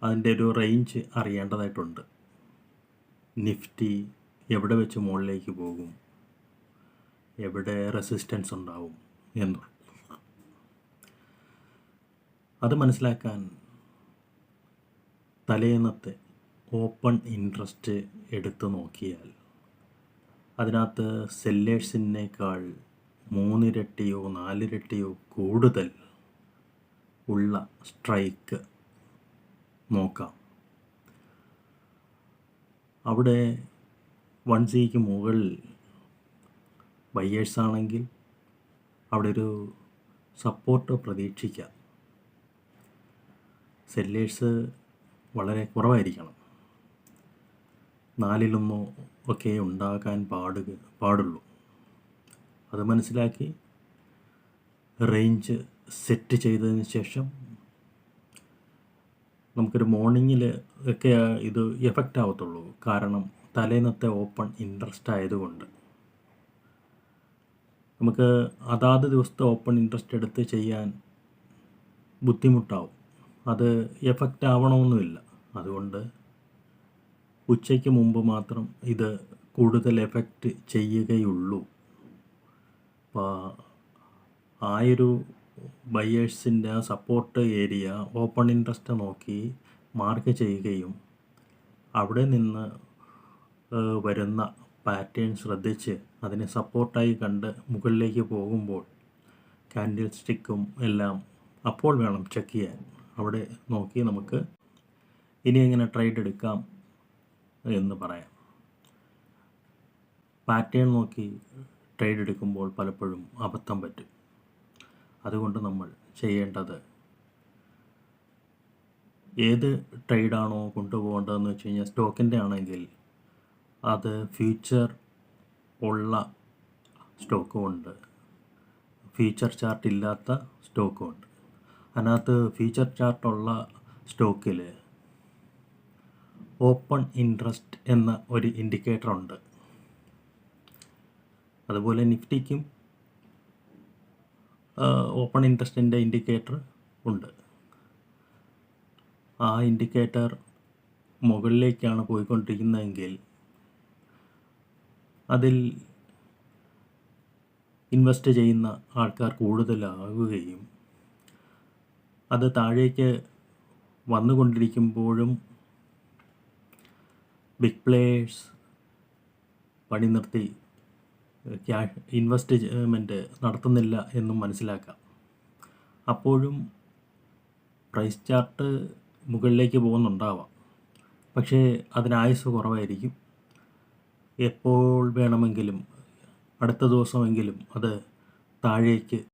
അതിൻ്റെ ഒരു range അറിയേണ്ടതായിട്ടുണ്ട്. Nifty എവിടെ വെച്ച് മുകളിലേക്ക് പോകും, എവിടെ റെസിസ്റ്റൻസ് ഉണ്ടാവും എന്ന് അത് മനസ്സിലാക്കാൻ തലേന്നത്തെ ഓപ്പൺ ഇൻട്രസ്റ്റ് എടുത്തു നോക്കിയാൽ അതിനകത്ത് സെല്ലേഴ്സിനേക്കാൾ 3 ഇരട്ടിയോ 4 ഇരട്ടിയോ കൂടുതൽ ഉള്ള സ്ട്രൈക്ക് നോക്കാം. അവിടെ 1Cക്ക് മുകളിൽ ബയ്യേഴ്സ് ആണെങ്കിൽ അവിടെ ഒരു സപ്പോർട്ട് പ്രതീക്ഷിക്കാം. സെല്ലേഴ്സ് വളരെ കുറവായിരിക്കണം, 4-1 ഒക്കെ ഉണ്ടാകാൻ പാടുള്ളൂ. അത് മനസ്സിലാക്കി റേഞ്ച് സെറ്റ് ചെയ്തതിന് ശേഷം നമുക്കൊരു മോർണിംഗിൽ ഒക്കെ ഇത് എഫക്റ്റ് ആവത്തുള്ളൂ. കാരണം തലേന്നത്തെ ഓപ്പൺ ഇൻട്രസ്റ്റ് ആയതുകൊണ്ട് നമുക്ക് അതാത് ദിവസത്തെ ഓപ്പൺ ഇൻട്രസ്റ്റ് എടുത്ത് ചെയ്യാൻ ബുദ്ധിമുട്ടാവും. അത് എഫക്റ്റ് ആവണമെന്നുമില്ല. അതുകൊണ്ട് ഉച്ചയ്ക്ക് മുമ്പ് മാത്രം ഇത് കൂടുതൽ എഫക്റ്റ് ചെയ്യുകയുള്ളൂ. അപ്പോൾ ആയൊരു ബയേഴ്സിൻ്റെ സപ്പോർട്ട് ഏരിയ ഓപ്പൺ ഇൻട്രസ്റ്റ് നോക്കി മാർക്ക് ചെയ്യുകയും അവിടെ നിന്ന് വരുന്ന പാറ്റേൺ ശ്രദ്ധിച്ച് അതിനെ സപ്പോർട്ടായി കണ്ട് മുകളിലേക്ക് പോകുമ്പോൾ കാൻഡിൽ സ്റ്റിക്കും എല്ലാം അപ്പോൾ വേണം ചെക്ക് ചെയ്യാൻ. അവിടെ നോക്കി നമുക്ക് ഇനി എങ്ങനെ ട്രേഡ് എടുക്കാം എന്ന് പറയാം. പാറ്റേൺ നോക്കി ട്രേഡ് എടുക്കുമ്പോൾ പലപ്പോഴും അബദ്ധം പറ്റും. അതുകൊണ്ട് നമ്മൾ ചെയ്യേണ്ടത് ഏത് ട്രേഡാണോ കൊണ്ടുപോകേണ്ടതെന്ന് വെച്ച് കഴിഞ്ഞാൽ സ്റ്റോക്കിൻ്റെ ആണെങ്കിൽ അത് ഫ്യൂച്ചർ ഉള്ള സ്റ്റോക്കുമുണ്ട്, ഫ്യൂച്ചർ ചാർട്ട് ഇല്ലാത്ത സ്റ്റോക്കുമുണ്ട്. അതിനകത്ത് ഫ്യൂച്ചർ ചാർട്ടുള്ള സ്റ്റോക്കിൽ ഓപ്പൺ ഇൻട്രസ്റ്റ് എന്ന ഒരു ഇൻഡിക്കേറ്റർ ഉണ്ട്. അതുപോലെ നിഫ്റ്റിക്കും ഓപ്പൺ ഇൻട്രസ്റ്റിൻ്റെ ഇൻഡിക്കേറ്റർ ഉണ്ട്. ആ ഇൻഡിക്കേറ്റർ മുകളിലേക്കാണ് പോയിക്കൊണ്ടിരിക്കുന്നതെങ്കിൽ അതിൽ ഇൻവെസ്റ്റ് ചെയ്യുന്ന ആൾക്കാർ കൂടുതലാകുകയും അത് താഴേക്ക് വന്നുകൊണ്ടിരിക്കുമ്പോഴും ബിഗ് പ്ലേയേഴ്സ് പണി നിർത്തി ഇൻവെസ്റ്റ്മെൻറ്റ് നടത്തുന്നില്ല എന്നും മനസ്സിലാക്കാം. അപ്പോഴും പ്രൈസ് ചാർട്ട് മുകളിലേക്ക് പോകുന്നുണ്ടാവാം, പക്ഷേ അതിന് ആയുസ് കുറവായിരിക്കും. എപ്പോൾ വേണമെങ്കിലും അടുത്ത ദിവസമെങ്കിലും അത് താഴേക്ക്